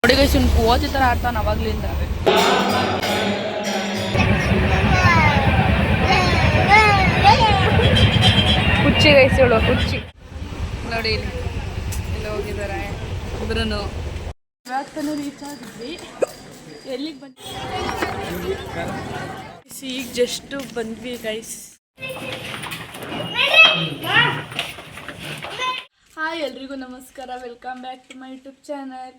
ನೋಡಿ ಗೈಸ್ ಇವ್ನು ಕೋತಿ ಥರ ಆಡ್ತಾನೆ ಅವಾಗ್ಲಿಂದ. ಹುಚ್ಚಿ ಗೈಸ್ ಇವಳು ಹುಚ್ಚಿ. ನೋಡಿ ಇಲ್ಲಿ ಹೋಗಿದ್ದಾರೆ ಇಬ್ರು. ಇವಾಗ ತಾನೇ ರೀಚ್ ಆಗಿದ್ವಿ. ಎಲ್ಲಿಗೆ ಬಂದ್ವಿ? ಈಗ ಜಸ್ಟ್ ಬಂದ್ವಿ ಗೈಸ್. ಹಾಯ್ ಎಲ್ರಿಗೂ ನಮಸ್ಕಾರ, welcome back to my YouTube channel.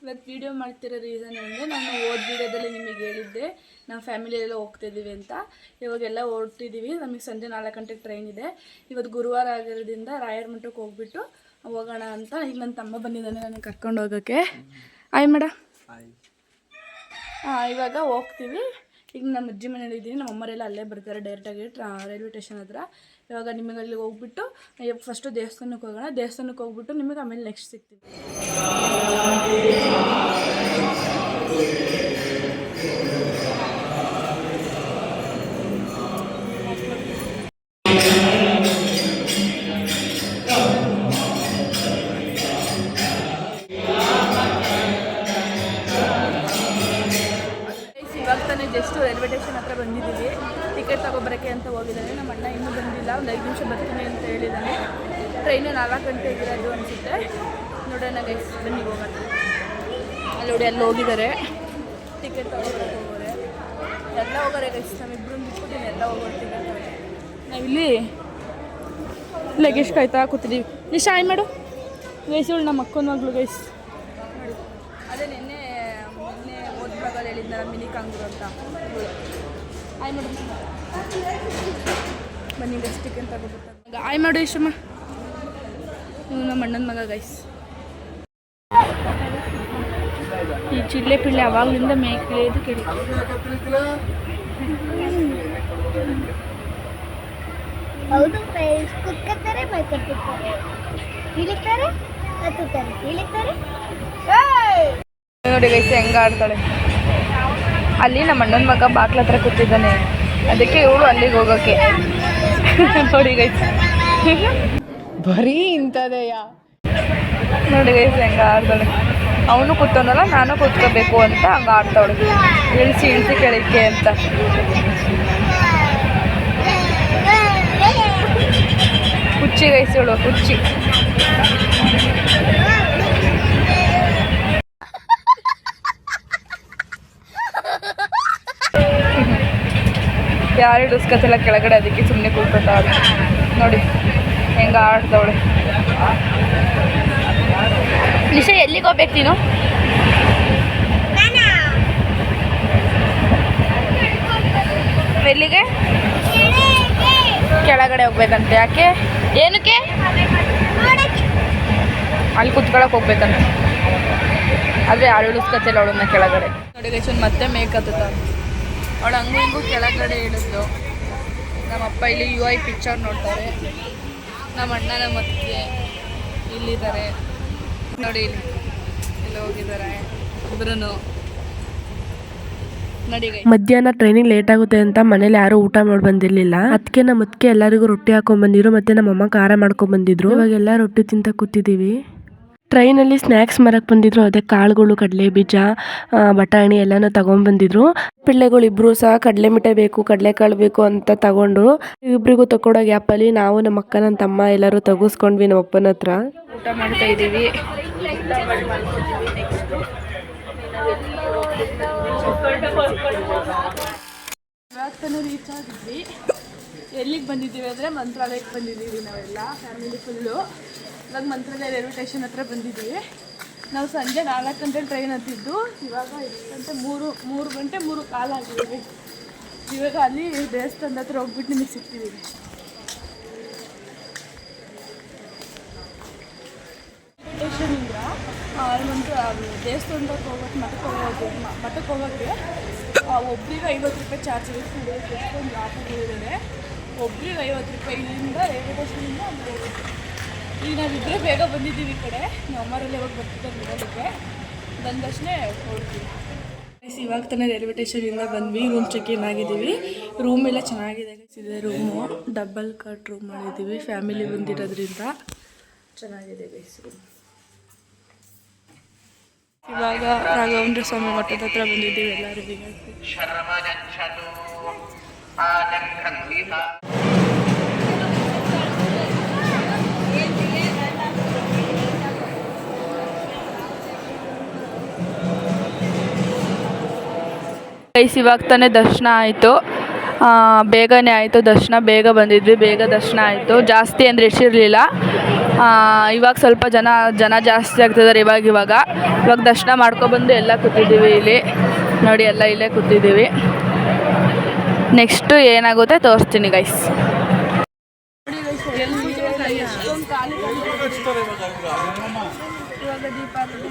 ಇವತ್ತು ವಿಡಿಯೋ ಮಾಡ್ತಿರೋ ರೀಸನ್ ಅಂದರೆ, ನಾನು ವಿಡಿಯೋದಲ್ಲಿ ನಿಮಗೆ ಹೇಳಿದ್ದೆ ನಾವು ಫ್ಯಾಮಿಲಿಯೆಲ್ಲ ಹೋಗ್ತಿದ್ದೀವಿ ಅಂತ. ಇವಾಗೆಲ್ಲ ಹೊರಟಿದ್ದೀವಿ. ನಮಗೆ ಸಂಜೆ 4 ಗಂಟೆಗೆ ಟ್ರೈನ್ ಇದೆ. ಇವತ್ತು ಗುರುವಾರ ಆಗಿರೋದ್ರಿಂದ ರಾಯರ ಮಠಕ್ಕೆ ಹೋಗ್ಬಿಟ್ಟು ಹೋಗೋಣ ಅಂತ. ಈಗ ನನ್ನ ತಮ್ಮ ಬಂದಿದ್ದಾನೆ ನನಗೆ ಕರ್ಕೊಂಡು ಹೋಗೋಕ್ಕೆ. ಆಯ್ ಮೇಡ. ಇವಾಗ ಹೋಗ್ತೀವಿ. ಈಗ ನಮ್ಮ ಅಜ್ಜಿ ಮನೇಲಿ ಇದ್ದೀನಿ. ನಮ್ಮ ಅಮ್ಮರೆಲ್ಲ ಅಲ್ಲೇ ಬರ್ತಾರೆ ಡೈರೆಕ್ಟಾಗಿ ರೈಲ್ವೆ ಸ್ಟೇಷನ್ ಹತ್ರ. ಇವಾಗ ನಿಮಗೆ ಅಲ್ಲಿ ಹೋಗ್ಬಿಟ್ಟು ಫಸ್ಟು ದೇವಸ್ಥಾನಕ್ಕೆ ಹೋಗೋಣ. ದೇವಸ್ಥಾನಕ್ಕೆ ಹೋಗ್ಬಿಟ್ಟು ನಿಮಗೆ ಆಮೇಲೆ ನೆಕ್ಸ್ಟ್ ಸಿಗ್ತೀವಿ. ಜಸ್ಟ್ ರೈಲ್ವೆ ಸ್ಟೇಷನ್ ಹತ್ರ ಬಂದಿದ್ದೀವಿ. ಟಿಕೆಟ್ ತಗೊಬರೋಕ್ಕೆ ಅಂತ ಹೋಗಿದ್ದಾನೆ. ನಮ್ಮ ಅಣ್ಣ ಇನ್ನೂ ಬಂದಿಲ್ಲ. ಒಂದು 5 ನಿಮಿಷ ಬರ್ತೀನಿ ಅಂತ ಹೇಳಿದ್ದಾನೆ. ಟ್ರೈನು 4 ಗಂಟೆಗಿರೋದು ಅನಿಸುತ್ತೆ. ನೋಡೋಣ ಗೈಸ್, ಬನ್ನಿ ಹೋಗೋಣ. ಅಲ್ಲಿ ನೋಡಿ ಅಲ್ಲಿ ಹೋಗಿದ್ದಾರೆ, ಟಿಕೆಟ್ ತಗೊಬರೋಕ್ಕೆ ಹೋಗೋರೆ. ಎಲ್ಲ ಹೋಗೋರೆ ಗೈಸ್. ನಮ್ಮಿಬ್ಬರು ಬಿಟ್ಬಿಟ್ಟಿನಿ, ಎಲ್ಲ ಹೋಗ್ಬಿಡ್ತೀವಿ. ನಾವಿಲ್ಲಿ ಲಗೇಜ್ ಕಾಯ್ತಾ ಕೂತಿದ್ದೀವಿ. ನಿಶಾ ಆಯ್ ಮಾಡು ಗೈಸ್. ಇವಳು ನಮ್ಮ ಅಕ್ಕನ ಮಗಳು ಗೈಸ್. ನೋಡಿ ಅದೇ ನಿನ್ನೆ ಓದ್ಬಾಗಲ್ಲಿ ಹೇಳಿದ್ನಲ್ಲ ಮಿನಿ ಕಾಂಗ್ರು ಅಂತ. ಆಯ್ ಮಾಡು ಬನ್ನಿ ಗೈಸ್, ಟಿಕೆಟ್ ತಗೋಬಿಟ್ಟು ಆಯ್ ಮಾಡು ಇಷ್ಟಮ್ಮ. ಇವು ನಮ್ಮ ಅಣ್ಣನ ಮಗ ಗೈಸ್. ಈ ಚಿಳ್ಳೆ ಪಿಳ್ಳೆ ಅವಾಗಲಿಂದ ಮೇಯ್ದು ಕೇಳಿ. ಹೌದು ಫ್ರೆಂಡ್ಸ್, ಕುತ್ಕೊತಾರೆ ಮಲ್ಕೊತಾರೆ, ಇಳಿತಾರೆ ಹತ್ತುತ್ತಾರೆ, ಇಳಿತಾರೆ. ನೋಡಿ ಗೈಸ್ ಹೆಂಗ ಆಡ್ತಾಳೆ. ಅಲ್ಲಿ ನಮ್ಮ ಅಣ್ಣನ ಮಗ ಬಾಕ್ಲ ಹತ್ರ ಕೂತಿದ್ದಾನೆ, ಅದಕ್ಕೆ ಇವಳು ಅಲ್ಲಿಗೆ ಹೋಗೋಕ್ಕೆ. ನೋಡಿ ಗೈಸ್ ಬರೀ ಇಂಥದೆಯಾ. ನೋಡಿ ಗೈಸ್ ಹೆಂಗ ಆಡ್ತಾಳೆ. ಅವನು ಕೂತವನಲ್ಲ, ನಾನು ಕೂತ್ಕೋಬೇಕು ಅಂತ ಹಂಗೆ ಆಡ್ತಾವಳು. ಇಳಿಸಿ ಕೆಳಕ್ಕೆ ಅಂತ. ಹುಚ್ಚಿ ಗೈಸ್ ಇವಳು ಹುಚ್ಚಿ. ಯಾರು ಹಿಡಿಸ್ಕೊತಿಲ್ಲ ಕೆಳಗಡೆ, ಅದಕ್ಕೆ ಸುಮ್ಮನೆ ಕೂತ್ಕೊತಾಳೆ. ನೋಡಿ ಹೆಂಗ ಆಡ್ತಾವಳೆ. ನಿಶಾ ಎಲ್ಲಿಗೆ ಹೋಗ್ಬೇಕು ನೀನು? ಎಲ್ಲಿಗೆ? ಕೆಳಗಡೆ ಹೋಗ್ಬೇಕಂತೆ. ಯಾಕೆ? ಏನಕ್ಕೆ? ಅಲ್ಲಿ ಕುತ್ಕೊಳಕ್ಕೆ ಹೋಗ್ಬೇಕಂತ. ಆದರೆ ಯಾರು ಇಳಿಸ್ಕೊತಿಲ್ಲ ಅವಳನ್ನ ಕೆಳಗಡೆ. ನೋಡಿ ಗೈಸ್ ಮತ್ತೆ ಮೇಕತ್ತ ಅವಳು ಹಂಗೂ ಹಿಂಗೂ ಕೆಳಗಡೆ ಇಳಿದ್ಲು. ನಮ್ಮಪ್ಪ ಇಲ್ಲಿ UI ಪಿಕ್ಚರ್ ನೋಡ್ತಾರೆ. ನಮ್ಮ ಅಣ್ಣ ನಮ್ಮ ಅತ್ತಿಗೆ ಇಲ್ಲಿದ್ದಾರೆ. ನೋಡಿ ಇಲ್ಲಿ ಹೋಗಿದ್ದಾರೆ ಇಬ್ರು. ನೋಡಿ ಮಧ್ಯಾಹ್ನ ಟ್ರೈನಿಗೆ ಲೇಟ್ ಆಗುತ್ತೆ ಅಂತ ಮನೇಲಿ ಯಾರು ಊಟ ಮಾಡಿ ಬಂದಿರ್ಲಿಲ್ಲ. ಅದಕ್ಕೆ ನಮ್ಮ ಅತ್ತಿಗೆ ಎಲ್ಲರಿಗೂ ರೊಟ್ಟಿ ಹಾಕೊಂಡ್ ಬಂದಿದ್ರು. ಮತ್ತೆ ನಮ್ಮಮ್ಮ ಖಾರ ಮಾಡ್ಕೊಂಡ್ ಬಂದಿದ್ರು. ಇವಾಗೆಲ್ಲ ರೊಟ್ಟಿ ತಿಂತ ಕೂತಿದ್ದೀವಿ. ಟ್ರೈನಲ್ಲಿ ಸ್ನ್ಯಾಕ್ಸ್ ಮರಕ್ಕೆ ಬಂದಿದ್ರು. ಅದೇ ಕಾಳುಗಳು, ಕಡಲೆ ಬೀಜ, ಬಟಾಣಿ ಎಲ್ಲನೂ ತಗೊಂಡ್ಬಂದಿದ್ರು. ಪಿಳ್ಳೆಗಳು ಇಬ್ರು ಸಹ ಕಡಲೆ ಮಿಠಾಯಿ ಬೇಕು, ಕಡಲೆಕಾಳು ಬೇಕು ಅಂತ ತಗೊಂಡು ಇಬ್ಬರಿಗೂ ತಗೊಡೋ ಗ್ಯಾಪಲ್ಲಿ ನಾವು ನಮ್ಮ ಅಕ್ಕ ನನ್ನ ತಮ್ಮ ಎಲ್ಲರೂ ತಗೋಸ್ಕೊಂಡ್ವಿ ನಮ್ಮ ಅಪ್ಪನ ಹತ್ರ. ಊಟ ಮಾಡ್ತಾ ಇದ್ದೀವಿ. ಇವಾಗ ತಾನೇ ರೀಚ್ ಆಗಿದ್ವಿ. ಎಲ್ಲಿಗೆ ಬಂದಿದ್ದೀವಿ ಅಂದರೆ ಮಂತ್ರಾಲಯಕ್ಕೆ ಬಂದಿದ್ದೀವಿ ನಾವೆಲ್ಲ ಫ್ಯಾಮಿಲಿ ಫುಲ್ಲು. ಇವಾಗ ಮಂತ್ರಾಲಯ ರೈಲ್ವೆ ಸ್ಟೇಷನ್ ಹತ್ರ ಬಂದಿದ್ದೀವಿ. ನಾವು ಸಂಜೆ 4 ಗಂಟೆ ಟ್ರೈನ್ ಹತ್ತಿದ್ದು. ಇವಾಗ ಎಷ್ಟು ಗಂಟೆ? 3 ಗಂಟೆ 3 ಕಾಲ ಆಗಿದ್ದೀವಿ. ಇವಾಗ ಅಲ್ಲಿ ದೇವಸ್ಥಾನದ ಹತ್ರ ಹೋಗ್ಬಿಟ್ಟು ನಿಮಗೆ ಸಿಗ್ತೀವಿ. ಸ್ಟೇಷನಿಂದ ಒಂದು ದೇವಸ್ಥಾನಕ್ಕೆ ಹೋಗೋಕ್ಕೆ ಮಠಕ್ಕೆ ಹೋಗೋಕ್ಕೆ ಒಬ್ರಿಗೆ 50 ರೂಪಾಯಿ ಚಾರ್ಜ್ ಇರುತ್ತೆ. ಎಷ್ಟೊಂದು ಆಟೋಗಳಿದ್ದಾರೆ. ಒಬ್ರಿಗೆ 50 ರೂಪಾಯಿ ಇಲ್ಲಿಂದ ರೈಲ್ವೆ ಸ್ಟೇಷನಿಂದ ಅಲ್ಲಿ ಹೋಗುತ್ತೆ. ಈಗ ನಾವಿಬ್ಬರೇ ಬೇಗ ಬಂದಿದ್ದೀವಿ. ಈ ಕಡೆ ನಮ್ಮ ಅಮ್ಮರಲ್ಲಿ ಯಾವಾಗ ಬರ್ತಿದ್ದಾರೆ ನೋಡೋದಕ್ಕೆ. ಬಂದಷ್ಟೇ ಹೊರಡ್ತೀವಿ. ಇವಾಗ ತಾನೇ ರೈಲ್ವೆ ಸ್ಟೇಷನಿಂದ ಬಂದ್ವಿ, ರೂಮ್ ಚೆಕ್ ಇನ್ ಆಗಿದ್ದೀವಿ. ರೂಮ್ ಎಲ್ಲ ಚೆನ್ನಾಗಿದೆ ಇದೆ. ರೂಮು ಡಬಲ್ ಕಟ್ ರೂಮ್ ಮಾಡಿದ್ದೀವಿ, ಫ್ಯಾಮಿಲಿ ಬಂದಿರೋದ್ರಿಂದ ಚೆನ್ನಾಗಿದೆ ಗೈಸ್ ರೂಮ್. ಇವಾಗ ರಾಘವೇಂದ್ರ ಸ್ವಾಮಿ ಮಠದ ಹತ್ರ ಬಂದಿದ್ದೀವಿ ಎಲ್ಲರೂ. ಗೈಸ್ ಇವಾಗ ತಾನೇ ದರ್ಶನ ಆಯಿತು, ಬೇಗನೆ ಆಯಿತು ದರ್ಶನ, ಬೇಗ ಬಂದಿದ್ವಿ, ಬೇಗ ದರ್ಶನ ಆಯಿತು. ಜಾಸ್ತಿ ಅಂದರೆ ಇರಲಿಲ್ಲ. ಇವಾಗ ಸ್ವಲ್ಪ ಜನ ಜಾಸ್ತಿ ಆಗ್ತಿದ್ದಾರೆ ಇವಾಗ ದರ್ಶನ ಮಾಡ್ಕೊಬಂದು ಎಲ್ಲ ಕೂತಿದ್ದೀವಿ ಇಲ್ಲಿ ನೋಡಿ, ಎಲ್ಲ ಇಲ್ಲೇ ಕೂತಿದ್ದೀವಿ. ನೆಕ್ಸ್ಟು ಏನಾಗುತ್ತೆ ತೋರಿಸ್ತೀನಿ ಗೈಸ್. ಇವಾಗ ದೀಪಾವಳಿ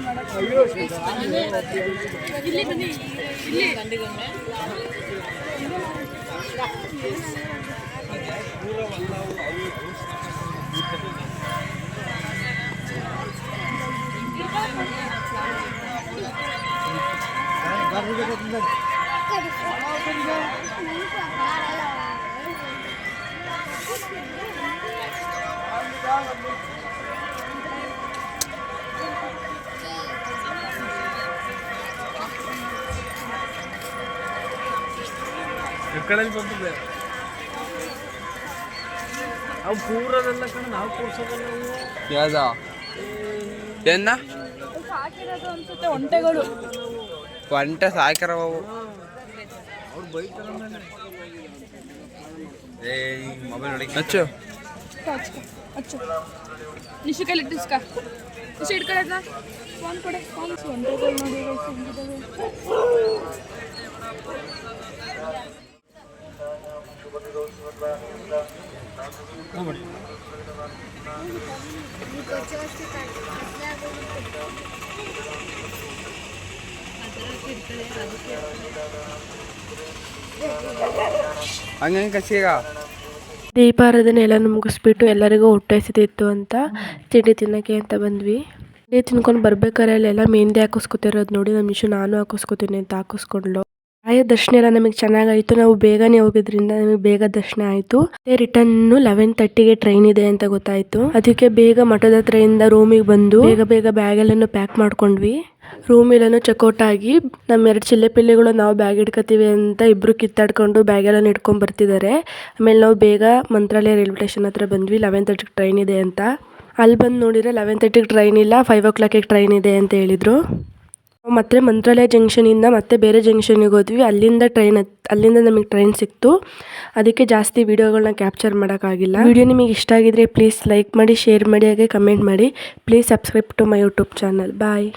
ಕಡೆಯಲ್ಲಿ ಬಂದಿದೆ ಅವು ಪೂರದೆಲ್ಲ ಕಣ ನಾವು ಕೂರ್ಸೋದಲ್ಲ. ಯಾವ್ದ ಏನ ಸಾಕಿರೋದು ಅನ್ಸುತ್ತೆ, ಒಂಟೆಗಳು ಒಂಟೆ ಸಾಕಿರವ ಅವ್ರು ಬೈತಾರ. ಮೊಬೈಲ್ ನೋಡಿ ಹಚ್ಚು ಅಚ್ಚು ನಿಶು ಕೈಲಿ ಇಟ್ಟಿಸ್ಕ, ನಿಶು ಇಟ್ಕೊಳ್ಳೋದ ಫೋನ್ ಕೊಡೆ. ಫೋನ್ಸ್ ಒಂಟೆಗಳು ನೋಡಿ ಹಂಗೆ ಕಸಿಗ ದೀಪಾರಾಧನೆ ಎಲ್ಲ ಮುಗಿಸ್ಬಿಟ್ಟು ಎಲ್ಲರಿಗೂ ಹೊಟ್ಟೆ ಹಸಿತಿತ್ತು ಅಂತ ತಿಂಡಿ ತಿನ್ನೋಕ್ಕೆ ಅಂತ ಬಂದ್ವಿ. ತಿಂಡಿ ತಿನ್ಕೊಂಡು ಬರ್ಬೇಕಾದ್ರೆ ಅಲ್ಲೆಲ್ಲ ಮೆಹಂದಿ ಹಾಕಿಸ್ಕೊತಿರೋದು ನೋಡಿ ನಮ್ಮ ಮಿಶು ನಾನು ಹಾಕಿಸ್ಕೊತೀನಿ ಅಂತ ಹಾಕಿಸ್ಕೊಂಡ್ಲು. ಆಯ ದರ್ಶನ ಎಲ್ಲ ನಮಗೆ ಚೆನ್ನಾಗಾಯಿತು. ನಾವು ಬೇಗನೆ ಹೋಗಿದ್ರಿಂದ ನಮಗೆ ಬೇಗ ದರ್ಶನ ಆಯಿತು. ರಿಟರ್ನ್ 11:30ಗೆ ಟ್ರೈನ್ ಇದೆ ಅಂತ ಗೊತ್ತಾಯಿತು. ಅದಕ್ಕೆ ಬೇಗ ಮಠದ ಹತ್ರದಿಂದ ರೂಮಿಗೆ ಬಂದು ಬೇಗ ಬ್ಯಾಗ್ ಎಲ್ಲನೂ ಪ್ಯಾಕ್ ಮಾಡ್ಕೊಂಡ್ವಿ. ರೂಮ್ ಎಲ್ಲನೂ ಚೆಕ್ಔಟ್ ಆಗಿ ನಮ್ಮ 2 ಚಿಲ್ಲೆ ಪಿಲ್ಲೆಗಳು ನಾವು ಬ್ಯಾಗ್ ಇಟ್ಕೋತೀವಿ ಅಂತ ಇಬ್ರು ಕಿತ್ತಾಡ್ಕೊಂಡು ಬ್ಯಾಗ್ ಎಲ್ಲ ಇಟ್ಕೊಂಡ್ ಬರ್ತಿದ್ದಾರೆ. ಆಮೇಲೆ ನಾವು ಬೇಗ ಮಂತ್ರಾಲಯ ರೈಲ್ವೆ ಸ್ಟೇಷನ್ ಹತ್ರ ಬಂದ್ವಿ. 11:30ಗೆ ಟ್ರೈನ್ ಇದೆ ಅಂತ. ಅಲ್ಲಿ ಬಂದು ನೋಡಿದ್ರೆ 11:30ಗೆ ಟ್ರೈನ್ ಇಲ್ಲ, 5 o'clockಗೆ ಟ್ರೈನ್ ಇದೆ ಅಂತ ಹೇಳಿದ್ರು. ಮತ್ತೆ ಮಂತ್ರಾಲಯ ಜಂಕ್ಷನಿಂದ ಮತ್ತೆ ಬೇರೆ ಜಂಕ್ಷನಿಗೆ ಹೋದ್ವಿ. ಅಲ್ಲಿಂದ ನಮಗೆ ಟ್ರೈನ್ ಸಿಕ್ತು. ಅದಕ್ಕೆ ಜಾಸ್ತಿ ವೀಡಿಯೋಗಳನ್ನ ಕ್ಯಾಪ್ಚರ್ ಮಾಡೋಕ್ಕಾಗಿಲ್ಲ. ವಿಡಿಯೋ ನಿಮಗೆ ಇಷ್ಟ ಆಗಿದ್ರೆ ಪ್ಲೀಸ್ ಲೈಕ್ ಮಾಡಿ, ಶೇರ್ ಮಾಡಿ, ಹಾಗೆ ಕಮೆಂಟ್ ಮಾಡಿ. Please subscribe to my YouTube channel. Bye.